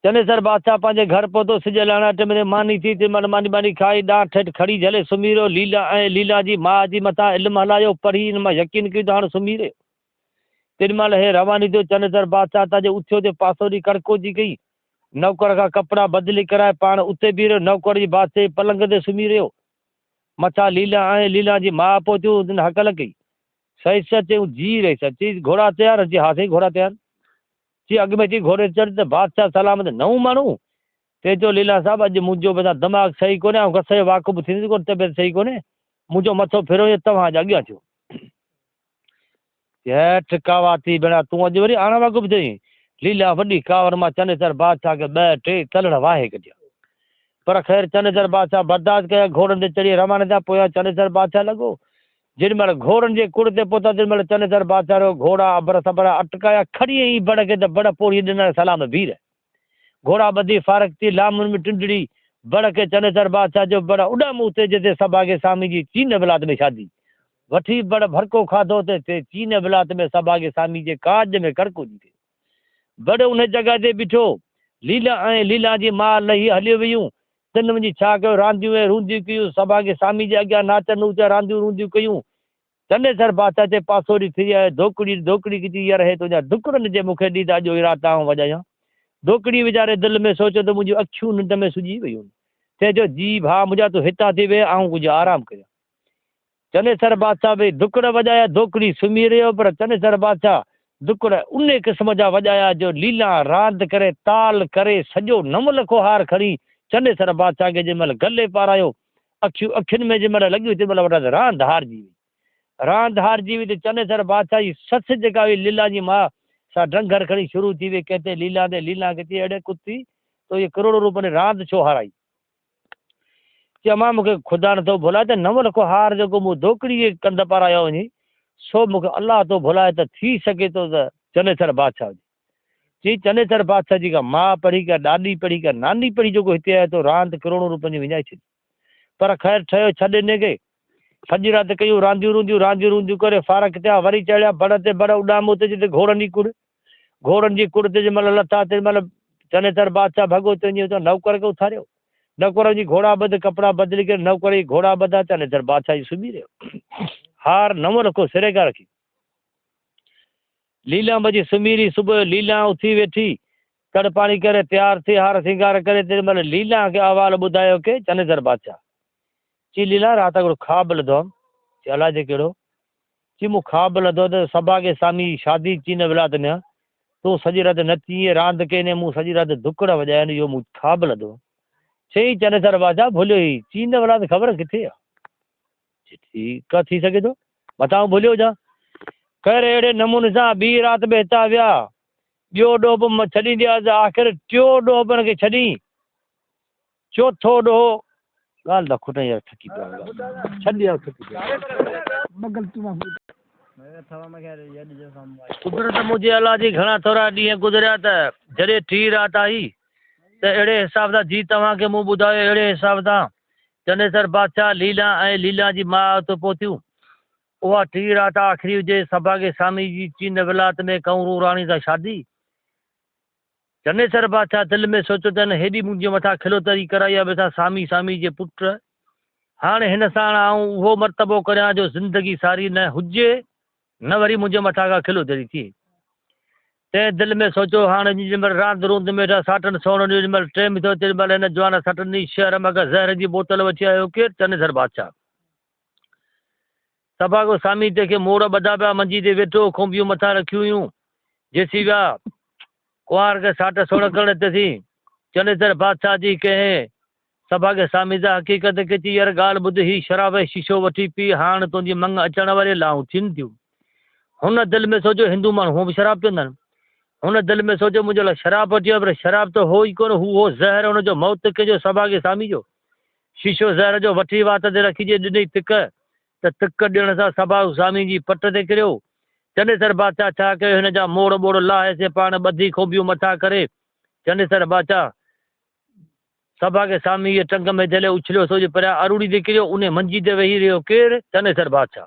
चनेसर बादशाह पंहिंजे घर पहुतो, सिज लहण टाइम में मानी थी, तंहिं महिल मानी बानी खाई डांठ ठेठ खड़ी झले सुम्ही रहियो। लीला ऐं लीला जी माउ जी मथां इल्मु हलायो, पढ़ी हिन मां यकीन कयो त हाणे सुम्ही रहियो। तेॾी महिल हे रवानी थियो चनेसर बादशाह ताजे उथियो ते पासो ॾी कड़कोजी कई, नौकर खां कपिड़ा बदिली कराए पाण उते बीह रहियो। नौकर जी बादशाह जे पलंग ते सुम्ही रहियो। मथां लीला ऐं लीला जी माउ पहुतियूं, हुन हकल कई, सही सच चयूं जी रही सच, चई घोड़ा तयारु? जी हा साईं घोड़ा तयारु। जी अॻु में चई घोड़े चढ़ त बादशाह सलाम ते नओं माण्हू ते चयो लीला साहिबु अॼु मुंहिंजो बता दिमाग़ु सही कोन्हे, ऐं घस जो वाक़ुफ़ु थींदी कोन्हे, तबियत सही कोन्हे, मुंहिंजो मथो फिरो तव्हां अॼु अॻियां थियो। हेठि कावा थी भेणा, तूं अॼु वरी हाणे वाक़ुफ़ु थिए। लीला वॾी कावर मां चनेसर बादशाह खे ॿ टे तलड़ वाहे कढिया। पर ख़ैर चनेसर बादशाह बर्दाश्त कया, घोड़नि ते चढ़ी रवाना थिया। पोयां चनेसर बादशाह लॻो। जेॾी महिल घोड़नि जे कुड़ ते पहुता, तेॾी महिल चनेसर बादशाह जो घोड़ा अबर सबर अटकाया, खड़ी ई बड़ के त बड़ पोड़ी ॾिनण सलाम बीर। घोड़ा ॿधी फारक थी, लामुनि में टिंडड़ी बड़ के चनेसर बादशाह जो बड़ उॾाम उते जिते सभा के सामी जी चीन विलात में शादी वठी बड़ भरको खाधो ते चीन विलात में सभा के सामी जे काज में कड़को जी थे। बड़ उन जगह ते बीठो। लीला ऐं लीला जी मां लही हली वियूं। तिन वञी छा कयो, रांदियूं ऐं रूंदियूं कयूं, सभा के सामी जे अॻियां नाच नूच रांदियूं रूंदियूं कयूं। चनेसर बादशाह ते पासो ॾी थी आहे, धोकड़ी की यार हे तुंहिंजा डुकरनि जे मूंखे ॾी त अॼु राति आऊं वॼायां। धोकड़ी वीचारे दिलि में सोचियो त मुंहिंजूं अखियूं निंड में सुॼी वियूं। चइजो जी भाउ मुंहिंजा तूं हितां थी वेह, आऊं कुझु आराम कयां। चनेसर बादशाह भई डुकड़ वॼाया, धोकड़ी सुम्ही रहियो, पर चनेसर बादशाह डुकड़ उन क़िस्म जा वॼाया जो लीला रांदि करे ताल करे सॼो नव लखो हार खणी चनेसर बादशाह खे जंहिं महिल गले पारायो, अखियुनि में जंहिं महिल लॻियूं, तंहिं महिल रांदि हारजी वई। रांदि हारजी वई त चनेसर बादशाह जी ससु जेका हुई लीला जी माउ सां ढंगर खणी शुरू थी वई। कहते लीला खे चई अड़े कुत्ती, तो ये करोड़ों रुपये रांदि छो हाराई? चई मां मूंखे ख़ुदा नथो भुलाए त 9 लख हार जेको मूं धोकड़ी जे कंध पारायो वञी, सो मूंखे अलाह थो भुलाए त थी सघे थो त चनेसर बादशाह जी चनेसर बादशाह जी का माउ पढ़ी का ॾाॾी पढ़ी का नानी पढ़ी जेको हिते आयो तो रांदि करोड़ों रुपयनि जी विञाए छॾी। पर ख़ैर ठहियो छॾ हिनखे। सॼी राति कयूं रांदियूं रूंदियूं करे फारक थिया। वरी चढ़िया बड़ ते बड़ उॾाम उते जिते घोड़नि जी कुड़ ते जंहिं महिल लथा, तंहिं महिल चनेसर बादशाह भॻो तुंहिंजी नौकर खे उथारियो। नौकर जी घोड़ा ॿध, कपिड़ा बदिली करे नौकर जी घोड़ा ॿधा। चनेसर बादशाह जी सुम्ही रहियो। हार 9 लखो सिरे खां रखी। लीला बजी सुम्ही रही। सुबुह लीला उथी वेठी, कड़ पाणी करे तयारु थी, हार सिंगार करे, तंहिं महिल लीला खे अहवालु ॿुधायो के चनेसर बादशाह। चई लीला राति हिकिड़ो ख़्वाबु लधो हुअमि। चई अलाए जे कहिड़ो? चई मूं ख़्वाबु लधो त सभा के सामी शादी चीन विलात में, तूं सॼी राति नची रांदि कई, मूं सॼी राति धुकड़ वॼाया, इहो मूं ख़्वाबु लधो। चई चनेसर बादशाह भुलियो ई, चीन विलात ख़बर किथे आहे? ठीकु आहे, थी सघे थो मथां भुलियो हुजां। ख़ैर अहिड़े नमूने सां ॿी राति में हितां विया। ॿियो ॾोह छॾींदी आहे त आख़िर टियों ॾोह पिण खे छॾी। चोथों ॾोह ॻाल्हि त खुटाई यार, थकी पिया छॾ यार, कुदरत मुंहिंजे अलाह जी घणा थोरा ॾींहं गुज़रिया त जॾहिं टी राति आई त अहिड़े हिसाब सां जी तव्हांखे मूं ॿुधायो, अहिड़े हिसाब सां चनेसर बादशाह लीला ऐं लीला जी माउ हुते पहुतियूं। उहा टी राति आख़िरी हुजे सभा के सामी जी चीन विलात में कंवरू राणी सां शादी। चनेसर बादशाह दिलि में सोचियो त हेॾी मुंहिंजे मथां खिलोतरी कराई आहे वेठा सामी जे पुट। हाणे हिन सां आऊं उहो मर्तबो करियां जो ज़िंदगी सारी न हुजे, न वरी मुंहिंजे मथां का खिलोतरी थिए। तंहिं दिलि में सोचियो हाणे जेॾी महिल रांदि रूंद में वेठा साटनि सोणनि, जेॾी महिल टेम थियो, तेॾी महिल हिन जवान सटनि शहर में ज़हर जी बोतल वठी आयो केरु? चनेसर बादशाह। सभा को सामी तंहिंखे मोड़ ॿधा पिया, मंजी ते वेठो, खुंबियूं मथां रखियूं हुयूं। जेसी विया कुंवार खे साट सोण करण हिते चनेसर बादशाह जी कंहिं सभा के सामी जा हक़ीक़त के चई यार ॻाल्हि ॿुध, ही शराब शीशो वठी पी, हाणे तुंहिंजी मंग अचण वारी लाऊं थियनि थियूं। हुन दिलि में सोचियो हिंदू माण्हू हू बि शराब पीअंदा आहिनि। हुन दिलि में सोचियो मुंहिंजे लाइ शराब वठी आहे, पर शराब त हो ई कोन, हू हो ज़हर हुनजो मौत कंहिंजो सभा के सामी जो शीशो ज़हर जो वठी वात ते रखिजे ॾिनई तिक, त तिक ॾियण सां सभा सामी जी पट ते किरियो। चनेसर बादशाह छा कयो, हिन जा मोड़ बोड़ लाहे से पाण ॿधी खोबियूं मथां करे चनेसर बादशाह सभा के सामी जे टंग में जले उछलियो, सो जो परियां अरूड़ी ते किरियो। उन मंजी ते वेही रहियो केरु? चनेसर बादशाह।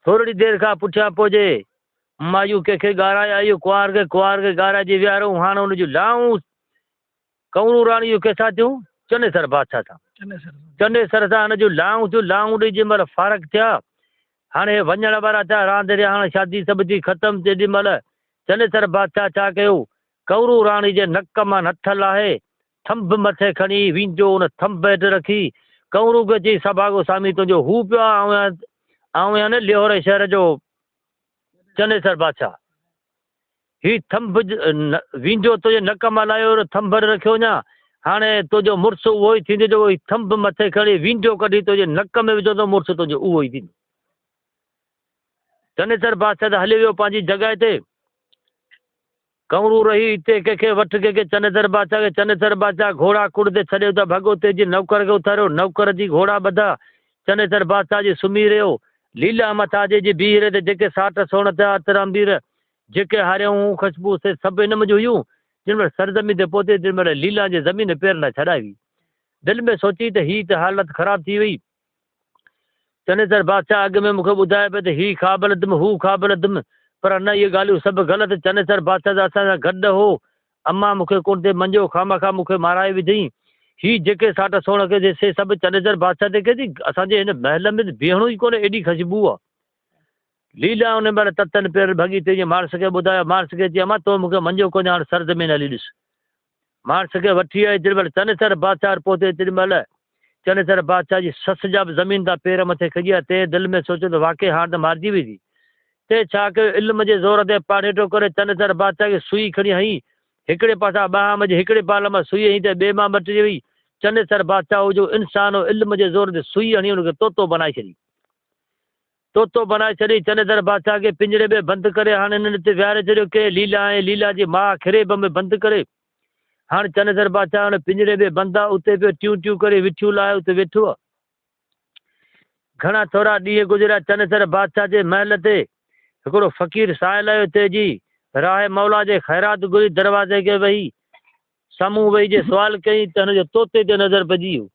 थोड़ी देर खां पुठियां पोजे मायूं कंहिंखे ॻाराए आयूं, कुंवार खे ॻाराइजी विहारूं। हाणे हुनजूं लाऊं कंवरू राणी जूं कंहिंसां थियूं? चनेसर बादशाह सां। चनेसर सां हुन जूं लाऊं थियूं। लाऊं ॾेई जंहिं महिल फ़र्क़ु थिया, हाणे वञण वारा थिया रांदि रिया, हाणे शादी सभु थी ख़तमु। जेॾी महिल चनेसर बादशाह छा कयो, कंवरू राणी जे नक मां नथ लाहे थंब मथे खणी वींजो हुन थंब हेठि रखी कंवरू खे चई सभागो स्वामी तुंहिंजो हू पियो आहे, ऐं या न लिहोर शहर जो चनेसर बादशाह, ही थंब वींजो तुंहिंजे नक मां लाहियो थंब रखियो न, हाणे तुंहिंजो मुड़ुसु उहो ई थींदो जेको थंब मथे खणी वींजो कढी तुंहिंजे नक में विझो त मुड़ुसु तुंहिंजो उहो ई थींदो। चनेसर बादशाह त हली वियो पंहिंजी जॻहि ते। कंवरू रही हिते कंहिंखे वठि कंहिंखे चनेसर बादशाह खे। चनेसर बादशाह घोड़ा कुड़ ते छॾियो त भॻो तेजी नौकर खे उथारियो, नौकर जी घोड़ा ॿधा, चनेसर बादशाह जी सुम्ही रहियो। लीला मथां जे बीह रहे त जेके साठ सोण थिया अतरामबीर जेके हारियूं ख़ुशबू से सभु हिन मुंहिंजूं हुयूं। जिन महिल सरज़मी ते पहुते जिन महिल लीला जे ज़मीन पेर न छॾाई, दिलि में सोची त ही त हालत ख़राबु थी वई। चनेसर बादशाह अॻु में मूंखे ॿुधाए पियो त ही क़ाबिल दुम हू क़ाबिल दुम, पर न इहे ॻाल्हियूं सभु ग़लति। चनेसर बादशाह सां असां सां गॾु हो, अम्मा मूंखे कोन ते मंझो खामखा मूंखे माराए विधई। ही जेके साठ सोण खे से सभु चनेसर बादशाह ते कई असांजे हिन महल में बीहणो ई कोन्हे, एॾी ख़ुशबू आहे। लीला हुन महिल ततनि पेर भॻी तुंहिंजे माणस खे ॿुधायो, माणस खे चई अम्मा तो मूंखे मंझो कोन्हे, हाणे सरज़मीन हली ॾिस। माणस खे वठी आई। जेॾी महिल चनेसर बादशाह पहुते तेॾी महिल चनेसर बादशाह जी सस जा बि ज़मीन था पेर मथे खॼिया। ते दिलि में सोचियो त वाक़ई हाणे त मारिजी वेंदी। ते छा कयो, इल्म जे ज़ोर ते पाड़ेटो करे चनेसर बादशाह खे सुई खणी हई, हिकिड़े पासां ॿाह में हिकिड़े पाल मां सुई हई त ॿिए मां मटिजी वई। चनेसर बादशाह हो जो इंसान हो, इल्म जे ज़ोर ते सुई हणी हुनखे तोतो बनाए छॾी। तोतो बनाए छॾी चनेसर बादशाह खे पिंजरे में बंदि करे हाणे हिननि ते विहारे छॾियो के लीला ऐं लीला जी माउ खिरेब में बंदि करे। हाणे चनेसर बादशाह हुन पिंजरे में बंदि आहे, उते पियो टियूं टियूं करे विठियूं लाहे उते वेठो आहे। घणा थोरा ॾींहं गुज़रिया। चनेसर बादशाह जे महल ते हिकिड़ो फ़क़ीर साहिल आयो तेजी राह मौला जे ख़ैरात घुरी दरवाज़े खे वेही साम्हूं वेही जे सुवाल कई त हुनजे तोते ते नज़र पइजी वियो।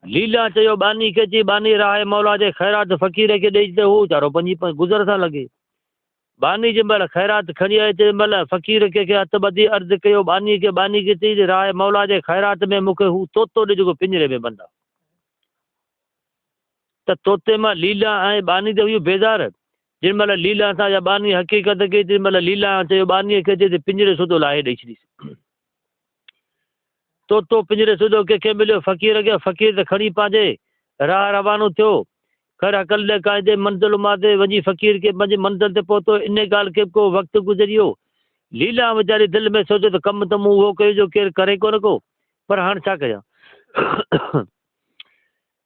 लीला चयो बानी खे चई बानी राह मौला जे ख़ैरात फ़क़ीर खे ॾेई त हू वीचारो पंहिंजी गुज़र सां लॻे। बानी जंहिं महिल ख़ैरात खणी आए तंहिं महिल फ़क़ीर कंहिंखे हथु ॿधी अर्ज़ु कयो बानी खे चई राह मौला जे ख़ैरात में मूंखे हू तोतो ॾे जेको पिंजरे में बंदि आहे। त तोते मां लीला ऐं बानी त हुई बेज़ार। जिन महिल लीला सां या बानी हक़ीक़त कई तेॾी महिल लीला चयो बानीअ खे चई पिंजरे सुधो लाहे ॾेई छॾीसि। तोतो पिंजरे सुधो कंहिंखे मिलियो फ़क़ीर खे। फ़क़ीर त खणी पंहिंजे राह रवानो थियो। ख़ैर अकल क़ाइदे मंज़िल माते वञी फ़क़ीर खे पंहिंजी मंज़िल ते पहुतो। इन ॻाल्हि खे को वक़्तु गुज़रियो। लीला वीचारी दिलि में सोचियो त कमु त मूं उहो कयो जो केरु करे कोन को, पर हाणे छा कयां।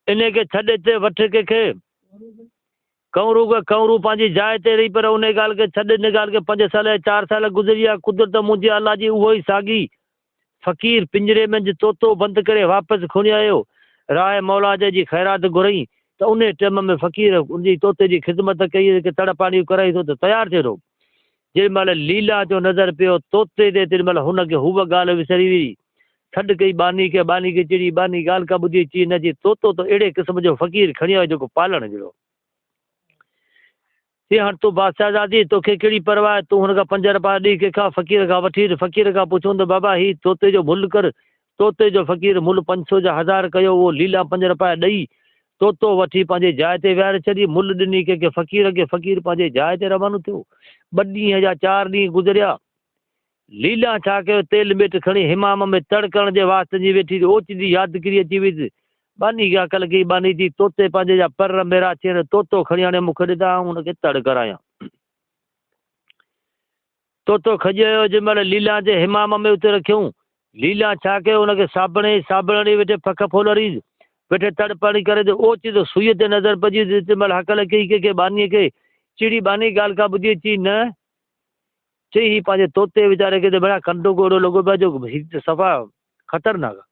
इन खे छॾे ते वठि कंहिंखे कंवरू पंहिंजी जाइ ते रही, पर उन ॻाल्हि खे छॾे इन ॻाल्हि खे 5 साल 4 साल गुज़री विया। कुदरत मुंहिंजी अलाह जी उहो ई साॻी। फ़क़ीर पिंजरे में तोतो बंदि करे वापसि खणी आयो। राह मौला जी ख़ैरात घुरई त उन टाइम में फ़क़ीर उनजी तोते जी ख़िदमत कई, तड़ पाणी कराई थो त तयारु थिए थो। जेॾी महिल लीला जो नज़र पियो तोते ते तेॾी महिल हुनखे हूअ ॻाल्हि विसरी हुई। छॾ कई बानी खे चिड़ी। बानी ॻाल्हि का ॿुधी अची न जी तोतो त अहिड़े क़िस्म जो फ़क़ीर खणी आयो जेको पालण जहिड़ो। हाणे तूं बादशाह ज़ादी तोखे कहिड़ी परवाह आहे, तूं हुनखां 5 रुपया ॾेई कंहिंखां फ़क़ीर खां वठी फ़क़ीर खां पुछूं त बाबा ही तोते जो मुल्ह कर। तोते जो फ़क़ीर मुल्ह 500 जा 1000 कयो। उहो लीला 5 रुपया ॾेई तोतो वठी पंहिंजे जाइ ते विहारे छॾी। मुल्ह ॾिनी कंहिंखे फ़क़ीर खे। फ़क़ीर पंहिंजे जाइ ते रवानो थियो। 2 ॾींहं या 4 ॾींहं गुज़रिया। लीला छा कयो तेल मेट खणी हिमाम में तड़ करण जे वास्ते जी वेठी ओचिदी यादगिरी अची वई। बानी खे अकल कई। बानी जी तोते पंहिंजे जा पर मेरा चेर तोतो खणी हाणे मूंखे ॾिना हुनखे तड़ करायां। तोतो खॼी वियो। जंहिं महिल लीला जे हिमाम में उते रखियऊं। लीला छा कयो हुनखे साबण वेठे फख फोलरी वेठे तड़ पाणी करे त ओचिदो सुईअ ते नज़र पइजी। तेॾी महिल अकल कई कंहिंखे बानीअ खे चिड़ी। बानी ॻाल्हि का ॿुधी अची न चई ही पंहिंजे तोते वीचारे खे त बड़ा कंडो गोड़ो लॻो पियो जो हीउ सफ़ा ख़तरनाक आहे।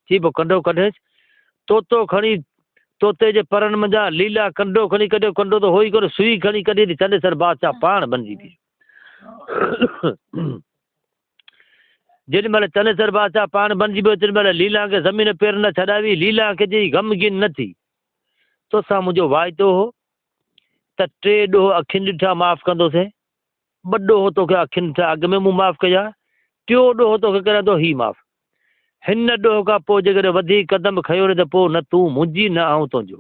चई पोइ कंडो कढेसि। तोतो खणी तोते जे परनि मंझां लीला कंडो खणी कढियो। कंडो त हो ई कोन, सुई खणी कढी थी चनेसर बादशाह पाण बणिजी थी। जेॾी महिल चनेसर बादशाह पाण बणिजी पियो तेॾी महिल लीला खे ज़मीन पेर न छॾावी। लीला खे चई ग़मगीन न थी। तोसां मुंहिंजो वाइदो हो त 3 ॾोह अखियुनि ॾिठा माफ़ कंदोसीं, 2 ॾोह तोखे अखियुनि ॾिठा अॻु में मूं माफ़ कया, 3 ॾोह तोखे करां थो ही माफ़। हिन ॾोह खां पोइ जेकॾहिं वधीक कदम खयो न त पोइ न तूं मुंहिंजी न आऊं तुंहिंजो।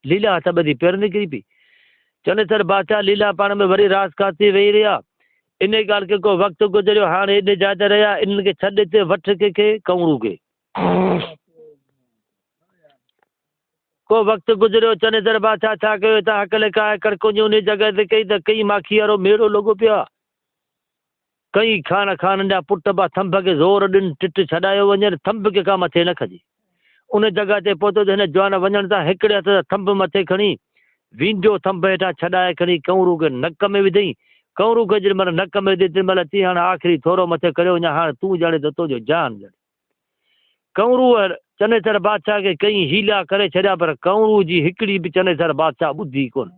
लीला हथ ॿधी पेर निकिरी पई। चनेसर बादशाह लीला पाण में वरी रास काती वेही रहिया। इन ॻाल्हि खे को वक़्तु गुज़रियो, हाणे हेॾे जाइ ते रहिया, इन्हनि खे छॾे ते वठ कंहिंखे कंवरू खे। को वक़्तु गुज़रियो, चनेसर बादशाह छा कयो, हितां हकल काए कड़कुंज उन जॻह ते कई त कई माखी वारो मेड़ो लॻो पियो आहे। कई खान जा पुट बा थंभ खे ज़ोर ॾिन, टिट छॾायो वञनि, थंभ खे का मथे न खजी। उन जॻह ते पहुतो त हिन जवान वञण सां हिकिड़े हथ सां थंभ मथे खणी वींजो थंभ हेठां छॾाए खणी कंवरू खे नक में विधई। कंवरू खे जेॾी महिल नक में विधई तेॾी महिल अची हाणे आख़िरी थोरो मथे करियो वञा, हाणे तूं ॼाणे त तुंहिंजो जान ॼाणे। कंवरूअ चनेसर बादशाह खे कई हीला करे छॾिया, पर कंवरू जी हिकिड़ी बि चनेसर बादशाह ॿुधी कोन।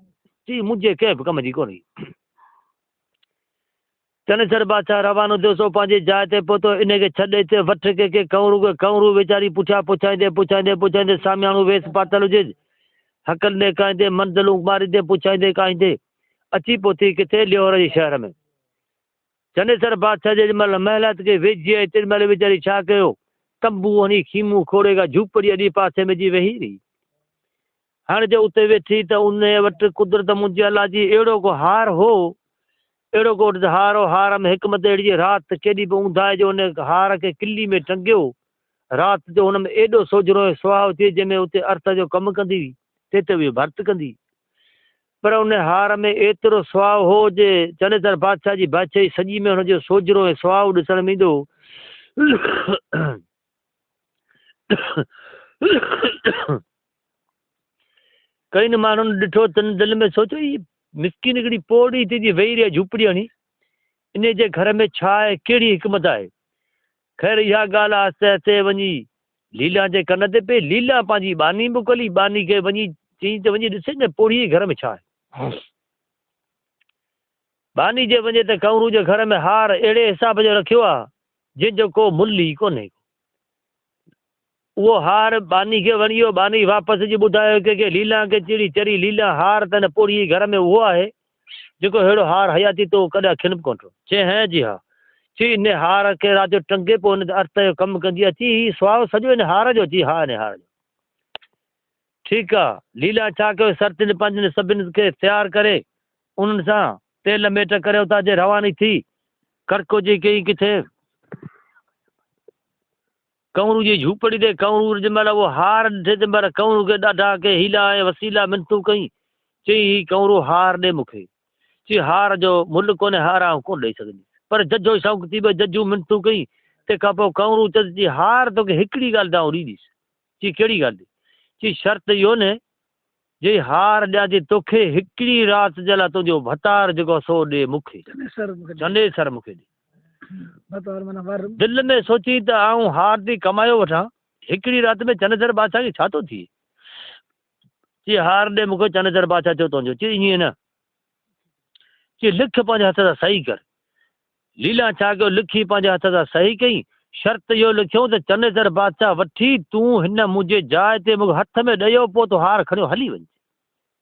चई मुंहिंजे कंहिं बि कम जी कोन्हे। चनेसर बादशाह रवानो थियो, सो पंहिंजी जाइ ते पहुतो, इनखे छॾे ते वठ कंहिंखे कंवरू खे। कंवरू वीचारी पुठियां पुछाईंदे सामियाणो वेस पातल हुजे, हकलंदे काईंदे मंज़िलूं मारींदे पुछाईंदे काईंदे अची पहुती किथे, लियोर जे शहर में। चनेसर बादशाह जेॾी महिल महिलात खे वेझी आई, तेॾी महिल वीचारी छा कयो, तंबू हणी खीमूं खोड़ेगा झूपड़ी अॾी पासे में जी वेही रही। हाणे जो उते वेठी त उन वटि कुदरत मुंहिंजी अलाह जी अहिड़ो को हार हो, अहिड़ो को हार हो। हार में हिकमत अहिड़ी राति केॾी बि ऊंधाए जो उन हार खे किली में टंगियो। राति जो हुन में एॾो सोजरो सुहाउ थिए, जंहिंमें उते अर्थ जो कमु कंदी हुई, ते बि भर्त कंदी। पर उन हार में एतिरो सुहाउ हो जे चनेसर बादशाह जी बादशाही सॼी में हुनजो सोजरो ऐं सुहाउ ॾिसण में ईंदो। कई न माण्हुनि ॾिठो त दिलि में सोचियो, ही मिसकिन हिकिड़ी पोड़ी थी वेही रही झूपड़ी हणी, इन जे घर में छा आहे, कहिड़ी हिकमत आहे। ख़ैर इहा ॻाल्हि आहिस्ते आहिस्ते वञी लीला जे कन ते पई। लीला पंहिंजी बानी मोकिली, बानी खे वञी चई त वञी ॾिसे न पोड़ी घर में छा आहे। बानी जे वञे त कंवरू जे घर में हार अहिड़े हिसाब जो रखियो आहे जंहिंजो को मुल ई कोन्हे। उहो हार बानी खे वणियो, बानी वापसि जी ॿुधायो कंहिंखे, लीला खे चिड़ी चरी लीला हार त न पोड़ी घर में उहो आहे जेको अहिड़ो हार हयाती तो कॾहिं अखियुनि बि कोन ॾिठो। चई है जी हा। चई इन हार खे राति जो टंगे पोइ हुन अर्थ जो कमु कंदी आहे। चई हीउ सुहाउ सॼो इन हार जो। चई हा इन हार जो। ठीकु आहे। लीला छा कयो, सर्तिन पंहिंजनि सभिनि खे तयारु करे उन्हनि सां तेल मेट करे उतां जे रवानी थी। कड़को जी कई किथे कंवरू जी झूपड़ी ते। कंवरू जंहिं महिल उहो हार ॾिठे तंहिं महिल कंवरू खे ॾाढा के हीला ऐं वसीला मिनतूं कई। चई ही कंवरू हार ॾे मूंखे। चई हार जो मुल्ह कोन्हे, हार आउं कोन ॾेई सघंदी। पर जजो शौक़ थी वियो, जजू मिनतूं कई। तंहिंखां पोइ कंवरू चई हार तोखे हिकिड़ी ॻाल्हि त आउं ॾींदुसि। चई कहिड़ी ॻाल्हि? चई शर्त इहो न जे हार ॾियां थी तोखे, हिकिड़ी राति जे लाइ तुंहिंजो भतार जेको सो ॾे मूंखे, चनेसर मूंखे ॾे। दिलि में सोची त आउं हार थी कमायो वठां, हिकिड़ी राति में चनेसर बादशाह खे छा थो थिए। चई हार ॾे मूंखे, चनेसर बादशाह चयो तुंहिंजो। चई ईअं न, चई लिख पंहिंजे हथ सां सही कर। लीला छा कयो, लिखी पंहिंजे हथ सां सही कई। शर्त इहो लिखियो त चनेसर बादशाह वठी तूं हिन मुंहिंजे जाइ ते मूंखे हथ में ॾेयो, पोइ तूं हार खणियो हली वञ।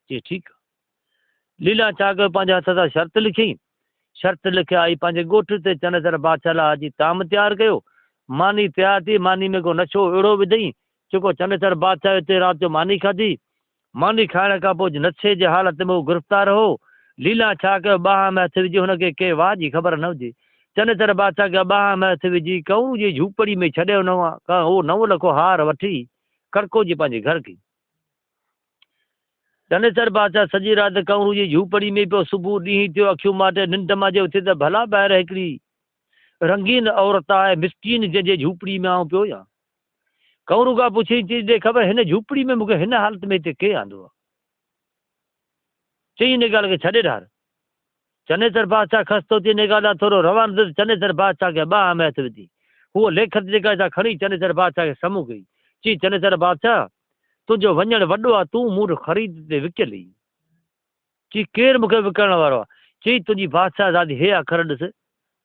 चई ठीकु आहे। लीला छा कयो, पंहिंजे हथ सां शर्त लिखी। शर्त लिखिया आई पंहिंजे ॻोठ ते। चनेसर बादशाह लाइ अची ताम तयारु कयो। मानी तयारु थी। मानी में को नशो अहिड़ो विधई जेको चनेसर बादशाह हिते राति जो मानी खाधी। मानी खाइण खां पोइ नशे जे हालत में उहो गिरफ़्तार हो। लीला छा कयो, ॿाह में हथु विझी, हुनखे कंहिं वाह जी ख़बर न हुजे। चनेसर बादशाह खे ॿाह में हथु विझी कंवरू जी झूपड़ी में छॾियो उहो 9 लखो हार वठी कड़को जी पंहिंजे घर की। चनेसर बादशाह सॼी राति कंवरू जी झूपड़ी में पियो। सुबुह ॾींहुं थियो, अखियूं माटे निंड माजे उथे त भला ॿाहिरि हिकिड़ी रंगीन औरत आहे, मिसकीन जंहिंजे झूपड़ी में आउं पियो या। कंवरू खां पुछी चई ॾे ख़बर, हिन झूपड़ी में मूंखे हिन हालत में हिते केरु आंदो आहे। चई हिन ॻाल्हि खे छॾे ॾार। चनेसर बादशाह खस्तो थी, हिन ॻाल्हि आहे थोरो रवान थियो। चनेसर बादशाह खे ॿाह में हथु विधी। उहो लेखत जेका खणी चनेसर बादशाह खे साम्हूं कई। चई चनेसर बादशाह तुंहिंजो वञणु वॾो आहे, तूं मूं ख़रीद ते विकियल ई। चई केरु मूंखे विकण वारो आहे? चई तुंहिंजी बादशाह ज़ादी हे अखर ॾिस,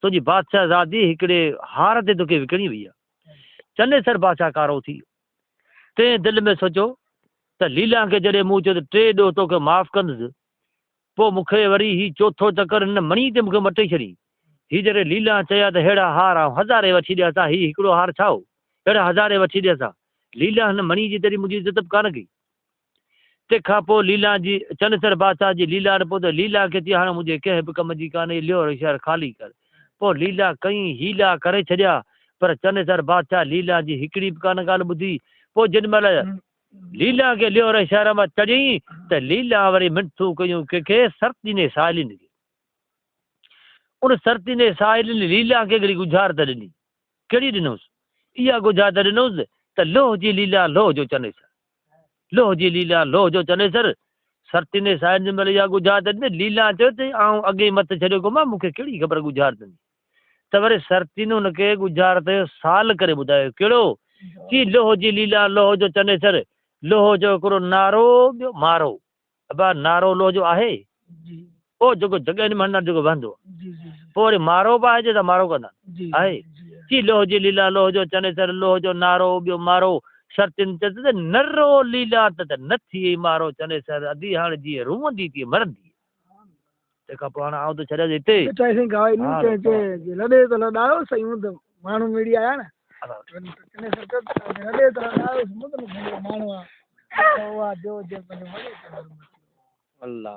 तुंहिंजी बादशाह ज़ादी हिकिड़े हार ते तोखे विकिणी वई आहे। चनेसर बादशाह कारो थी वियो। तंहिं दिलि में सोचियो त लीला खे जॾहिं मूं चयो त टे ॾोह तोखे माफ़ु कंदुसि, पोइ मूंखे वरी ही चोथों चकर हिन मणी ते मूंखे मटे छॾी। ही जॾहिं लीला चया त अहिड़ा हार आऊं हज़ारे वठी ॾियां, ही हिकिड़ो हार छा हो, अहिड़ा हज़ारे वठी ॾियां। लीला हिन मणी जी तरी मुंहिंजी इज़त कान कई। तंहिंखां पोइ लीला जी चनेसर बादशाह जी लीला न पोइ त लीला खे चई हाणे मुंहिंजे कंहिं बि कम जी कान्हे, लियो शहर ख़ाली कर। पोइ लीला कई हीला करे छॾिया, पर चनेसर बादशाह लीला जी हिकिड़ी बि कान ॻाल्हि ॿुधी। पोइ जेॾी महिल लीला खे लियो शहर मां चढ़ी त लीला वरी मिंथू कयूं कंहिंखे सरतीने साहिलिन खे। उन सरतीने साहिलिन लीला खे हिकिड़ी गुज़ारत ॾिनी। कहिड़ी ॾिनोसि? इहा गुज़ारत ॾिनोसि त लोह जी लीला लोह जो चनेसर, लोह जी लीला लोह जो चनेसर। सरतीने साहिलिन महिल इहा गुज़ारत ॾिनी। लीला चयो त आऊं अॻे मत छॾियो को मां, मूंखे कहिड़ी ख़बर गुज़ारत ॾिनी। त वरी सरतीन हुनखे गुज़ारत जो साल करे ॿुधायो। कहिड़ो? कि लोह जी लीला लोह जो चनेसर, लोह जो हिकिड़ो नारो ॿियो मारो। अबा नारो लोह जो आहे, पोइ जेको जॻह में जेको वहंदो, पोइ वरी मारो बि आहे त मारो कंदा आहे। कि लोह जी लीला लोह जो चनेसर, लोह जो नारो ॿियो मारो। शर्तिन चयो त नरो लीला त न थी मारो चनेसर, अधी हाणे जीअं रूहंदी तीअं मरंदी। तंहिंखां पोइ हाणे आउं त छॾियां हिते लॾे त लॾायो सही त माण्हू मिड़ी आया न लॾे त लॾायो माण्हू अल्लाह।